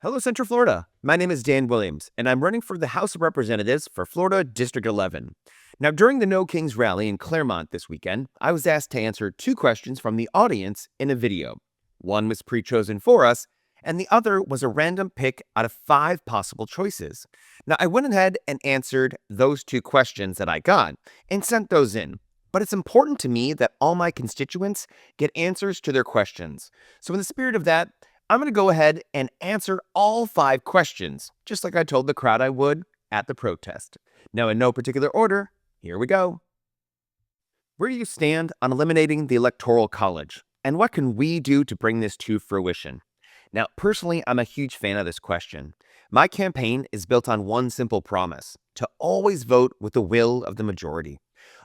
Hello, Central Florida. My name is Dan Williams, and I'm running for the House of Representatives for Florida District 11. Now, during the No Kings rally in Clermont this weekend, I was asked to answer two questions from the audience in a video. One was pre-chosen for us, and the other was a random pick out of 5 possible choices. Now, I went ahead and answered those two questions that I got and sent those in. But it's important to me that all my constituents get answers to their questions. So in the spirit of that, I'm going to go ahead and answer all 5 questions, just like I told the crowd I would at the protest. Now, in no particular order, here we go. Where do you stand on eliminating the Electoral College? And what can we do to bring this to fruition? Now, personally, I'm a huge fan of this question. My campaign is built on one simple promise: to always vote with the will of the majority.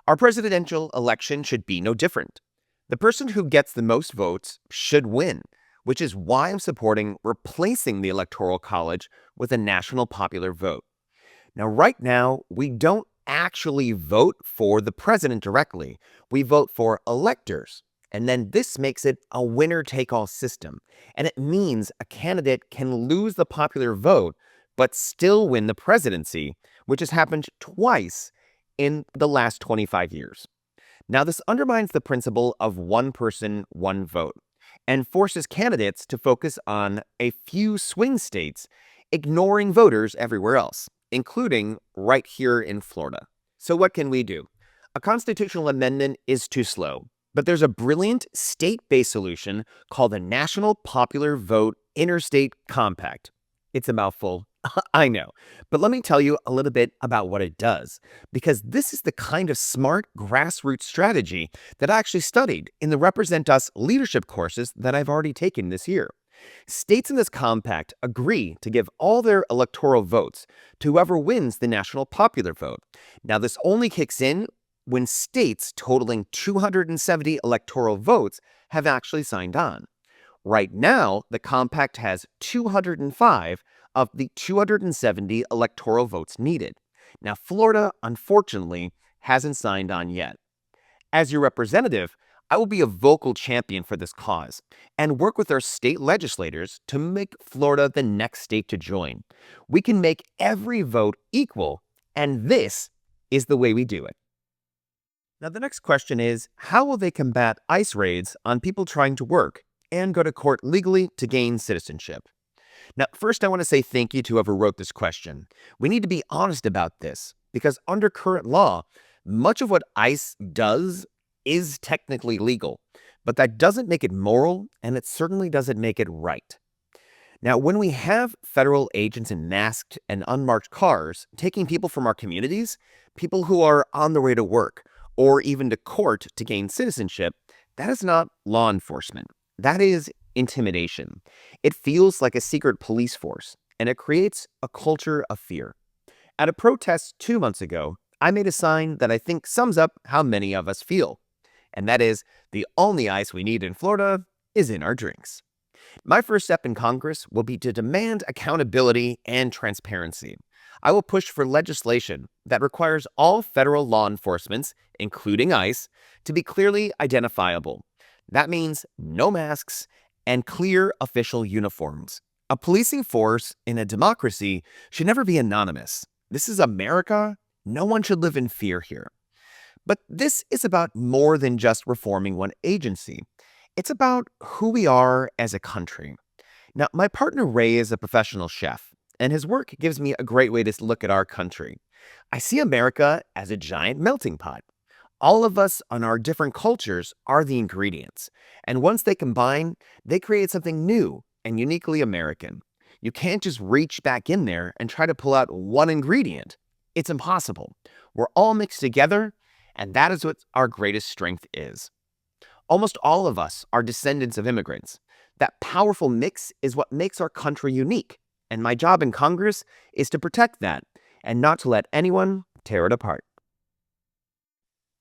Our presidential election should be no different. The person who gets the most votes should win, which is why I'm supporting replacing the Electoral College with a national popular vote. Now, right now, we don't actually vote for the president directly. We vote for electors. And then this makes it a winner-take-all system. And it means a candidate can lose the popular vote, but still win the presidency, which has happened twice in the last 25 years. Now, this undermines the principle of one person, one vote, and forces candidates to focus on a few swing states, ignoring voters everywhere else, including right here in Florida. So what can we do? A constitutional amendment is too slow, but there's a brilliant state-based solution called the National Popular Vote Interstate Compact. It's a mouthful, I know, but let me tell you a little bit about what it does, because this is the kind of smart grassroots strategy that I actually studied in the Represent Us leadership courses that I've already taken this year. States in this compact agree to give all their electoral votes to whoever wins the national popular vote. Now, this only kicks in when states totaling 270 electoral votes have actually signed on. Right now, the compact has 205 of the 270 electoral votes needed. Now, Florida, unfortunately, hasn't signed on yet. As your representative, I will be a vocal champion for this cause and work with our state legislators to make Florida the next state to join. We can make every vote equal, and this is the way we do it. Now, the next question is, how will they combat ICE raids on people trying to work and go to court legally to gain citizenship? Now, first, I want to say thank you to whoever wrote this question. We need to be honest about this, because under current law, much of what ICE does is technically legal, but that doesn't make it moral, and it certainly doesn't make it right. Now, when we have federal agents in masked and unmarked cars taking people from our communities, people who are on their way to work, or even to court to gain citizenship, that is not law enforcement. That is intimidation. It feels like a secret police force, and it creates a culture of fear. At a protest 2 months ago, I made a sign that I think sums up how many of us feel, and that is, the only ice we need in Florida is in our drinks. My first step in Congress will be to demand accountability and transparency. I will push for legislation that requires all federal law enforcement, including ICE, to be clearly identifiable. That means no masks and clear official uniforms. A policing force in a democracy should never be anonymous. This is America. No one should live in fear here. But this is about more than just reforming one agency. It's about who we are as a country. Now, my partner Ray is a professional chef, and his work gives me a great way to look at our country. I see America as a giant melting pot. All of us on our different cultures are the ingredients, and once they combine, they create something new and uniquely American. You can't just reach back in there and try to pull out one ingredient. It's impossible. We're all mixed together, and that is what our greatest strength is. Almost all of us are descendants of immigrants. That powerful mix is what makes our country unique, and my job in Congress is to protect that and not to let anyone tear it apart.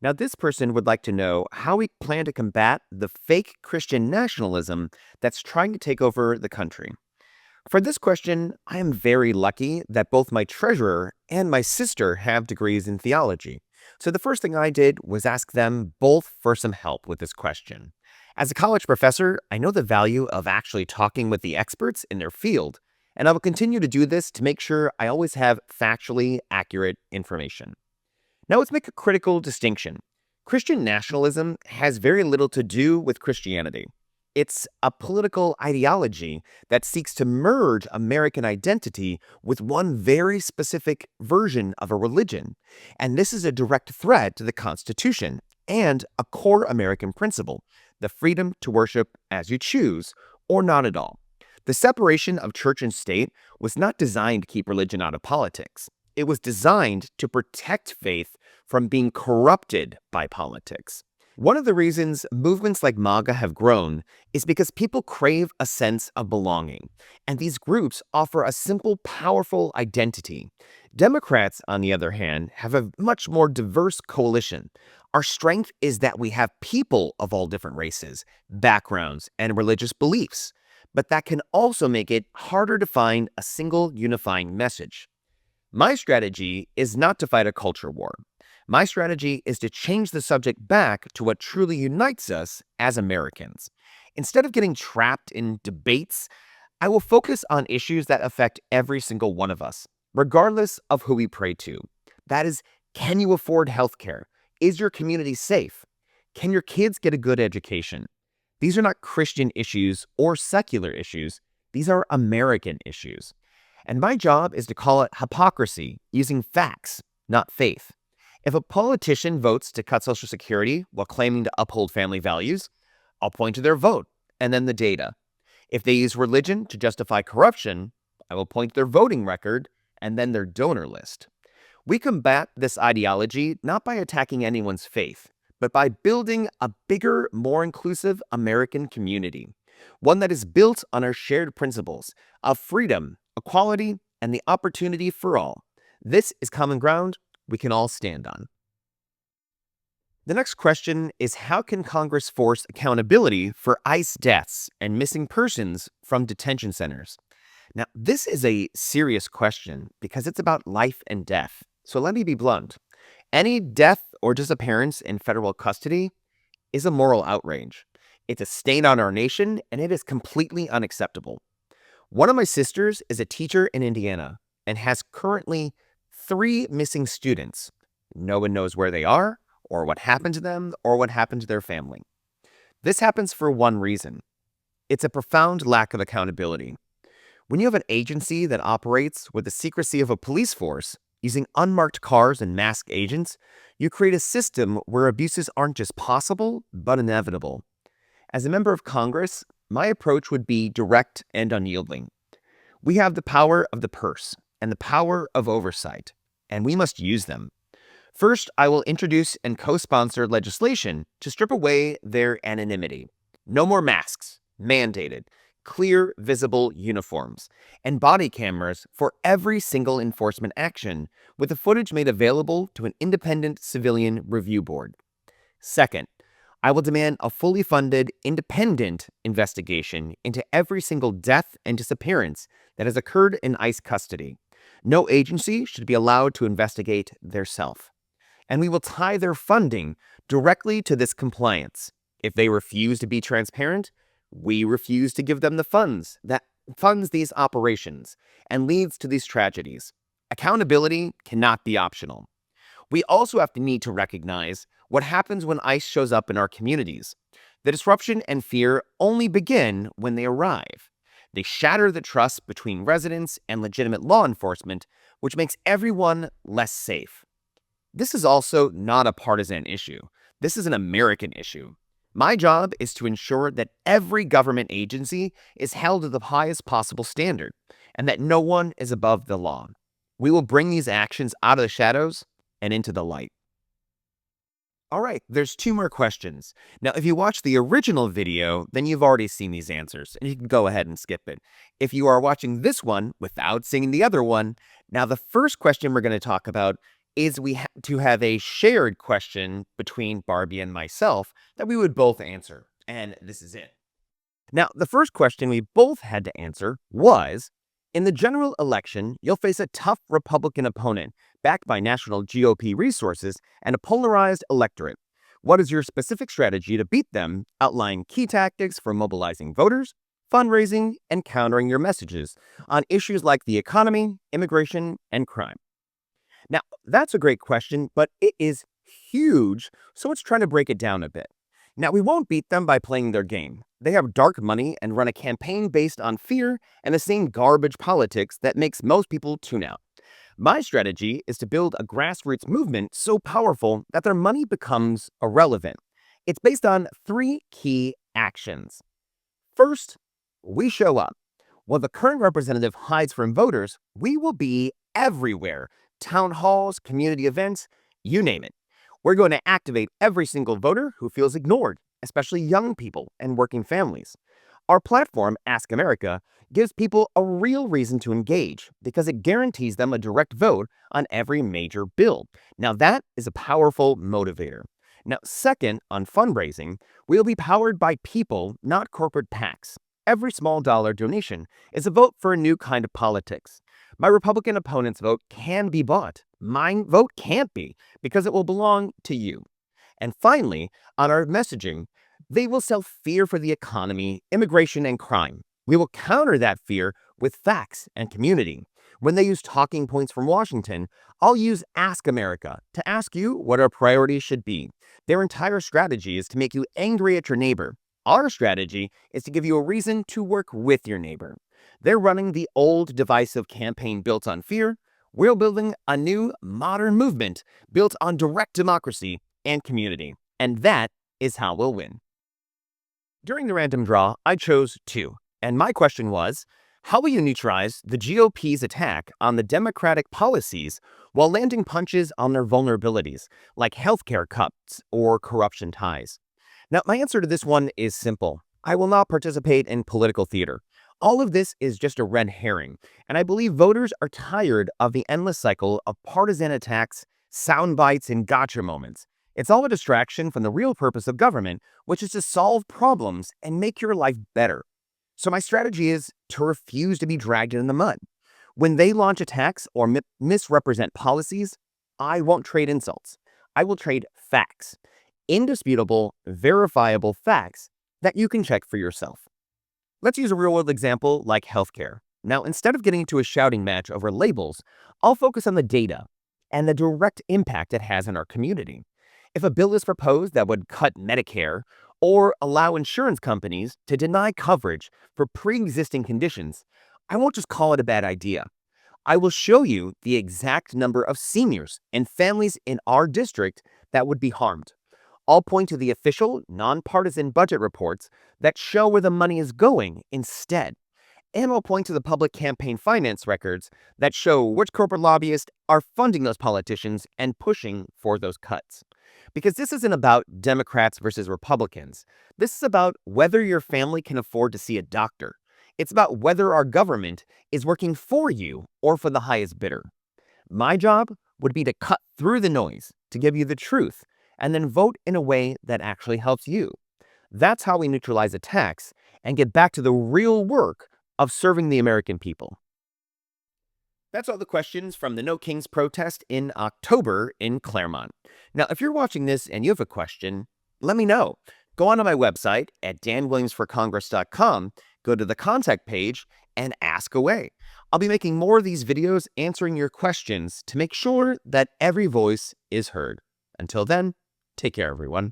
Now, this person would like to know how we plan to combat the fake Christian nationalism that's trying to take over the country. For this question, I am very lucky that both my treasurer and my sister have degrees in theology. So the first thing I did was ask them both for some help with this question. As a college professor, I know the value of actually talking with the experts in their field, and I will continue to do this to make sure I always have factually accurate information. Now let's make a critical distinction. Christian nationalism has very little to do with Christianity. It's a political ideology that seeks to merge American identity with one very specific version of a religion. And this is a direct threat to the Constitution and a core American principle, the freedom to worship as you choose or not at all. The separation of church and state was not designed to keep religion out of politics. It was designed to protect faith from being corrupted by politics. One of the reasons movements like MAGA have grown is because people crave a sense of belonging, and these groups offer a simple, powerful identity. Democrats, on the other hand, have a much more diverse coalition. Our strength is that we have people of all different races, backgrounds, and religious beliefs, but that can also make it harder to find a single unifying message. My strategy is not to fight a culture war. My strategy is to change the subject back to what truly unites us as Americans. Instead of getting trapped in debates, I will focus on issues that affect every single one of us, regardless of who we pray to. That is, can you afford healthcare? Is your community safe? Can your kids get a good education? These are not Christian issues or secular issues. These are American issues. And my job is to call it hypocrisy using facts, not faith. If a politician votes to cut Social Security while claiming to uphold family values, I'll point to their vote and then the data. If they use religion to justify corruption, I will point to their voting record and then their donor list. We combat this ideology not by attacking anyone's faith, but by building a bigger, more inclusive American community, one that is built on our shared principles of freedom, equality, and the opportunity for all. This is common ground we can all stand on. The next question is, how can Congress force accountability for ICE deaths and missing persons from detention centers? Now, this is a serious question because it's about life and death. So let me be blunt. Any death or disappearance in federal custody is a moral outrage. It's a stain on our nation, and it is completely unacceptable. One of my sisters is a teacher in Indiana and has currently 3 missing students. No one knows where they are, or what happened to them, or what happened to their family. This happens for one reason. It's a profound lack of accountability. When you have an agency that operates with the secrecy of a police force, using unmarked cars and masked agents, you create a system where abuses aren't just possible, but inevitable. As a member of Congress, my approach would be direct and unyielding. We have the power of the purse and the power of oversight, and we must use them. First, I will introduce and co-sponsor legislation to strip away their anonymity. No more masks, mandated, clear, visible uniforms, and body cameras for every single enforcement action, with the footage made available to an independent civilian review board. Second, I will demand a fully funded, independent investigation into every single death and disappearance that has occurred in ICE custody. No agency should be allowed to investigate theirself. And we will tie their funding directly to this compliance. If they refuse to be transparent, we refuse to give them the funds that funds these operations and leads to these tragedies. Accountability cannot be optional. We also have to need to recognize what happens when ICE shows up in our communities. The disruption and fear only begin when they arrive. They shatter the trust between residents and legitimate law enforcement, which makes everyone less safe. This is also not a partisan issue. This is an American issue. My job is to ensure that every government agency is held to the highest possible standard and that no one is above the law. We will bring these actions out of the shadows and into the light. All right, there's 2 more questions. Now, if you watched the original video, then you've already seen these answers, and you can go ahead and skip it. If you are watching this one without seeing the other one, now the first question we're going to talk about is to have a shared question between Barbie and myself that we would both answer, and this is it. Now, the first question we both had to answer was, in the general election, you'll face a tough Republican opponent backed by national GOP resources and a polarized electorate. What is your specific strategy to beat them? Outline key tactics for mobilizing voters, fundraising, and countering your messages on issues like the economy, immigration, and crime? Now, that's a great question, but it is huge, so let's try to break it down a bit. Now, we won't beat them by playing their game. They have dark money and run a campaign based on fear and the same garbage politics that makes most people tune out. My strategy is to build a grassroots movement so powerful that their money becomes irrelevant. It's based on three key actions. First, we show up. While the current representative hides from voters, we will be everywhere. Town halls, community events, you name it. We're going to activate every single voter who feels ignored, especially young people and working families. Our platform, Ask America, gives people a real reason to engage because it guarantees them a direct vote on every major bill. Now, that is a powerful motivator. Now, second, on fundraising, we'll be powered by people, not corporate PACs. Every small dollar donation is a vote for a new kind of politics. My Republican opponent's vote can be bought. My vote can't be because it will belong to you. And finally, on our messaging, they will sell fear for the economy, immigration, and crime. We will counter that fear with facts and community. When they use talking points from Washington, I'll use Ask America to ask you what our priorities should be. Their entire strategy is to make you angry at your neighbor. Our strategy is to give you a reason to work with your neighbor. They're running the old divisive campaign built on fear. We're building a new modern movement built on direct democracy and community. And that is how we'll win. During the random draw, I chose two. And my question was, how will you neutralize the GOP's attack on the Democratic policies while landing punches on their vulnerabilities, like healthcare cuts or corruption ties? Now, my answer to this one is simple. I will not participate in political theater. All of this is just a red herring, and I believe voters are tired of the endless cycle of partisan attacks, sound bites, and gotcha moments. It's all a distraction from the real purpose of government, which is to solve problems and make your life better. So my strategy is to refuse to be dragged in the mud. When they launch attacks or misrepresent policies, I won't trade insults. I will trade facts. Indisputable, verifiable facts that you can check for yourself. Let's use a real-world example like healthcare. Now, instead of getting into a shouting match over labels, I'll focus on the data and the direct impact it has on our community. If a bill is proposed that would cut Medicare or allow insurance companies to deny coverage for pre-existing conditions, I won't just call it a bad idea. I will show you the exact number of seniors and families in our district that would be harmed. I'll point to the official, nonpartisan budget reports that show where the money is going instead. And I'll point to the public campaign finance records that show which corporate lobbyists are funding those politicians and pushing for those cuts. Because this isn't about Democrats versus Republicans. This is about whether your family can afford to see a doctor. It's about whether our government is working for you or for the highest bidder. My job would be to cut through the noise, to give you the truth, and then vote in a way that actually helps you. That's how we neutralize attacks and get back to the real work of serving the American people. That's all the questions from the No Kings protest in October in Clermont. Now, if you're watching this and you have a question, let me know. Go onto my website at danwilliamsforcongress.com, go to the contact page, and ask away. I'll be making more of these videos answering your questions to make sure that every voice is heard. Until then, take care, everyone.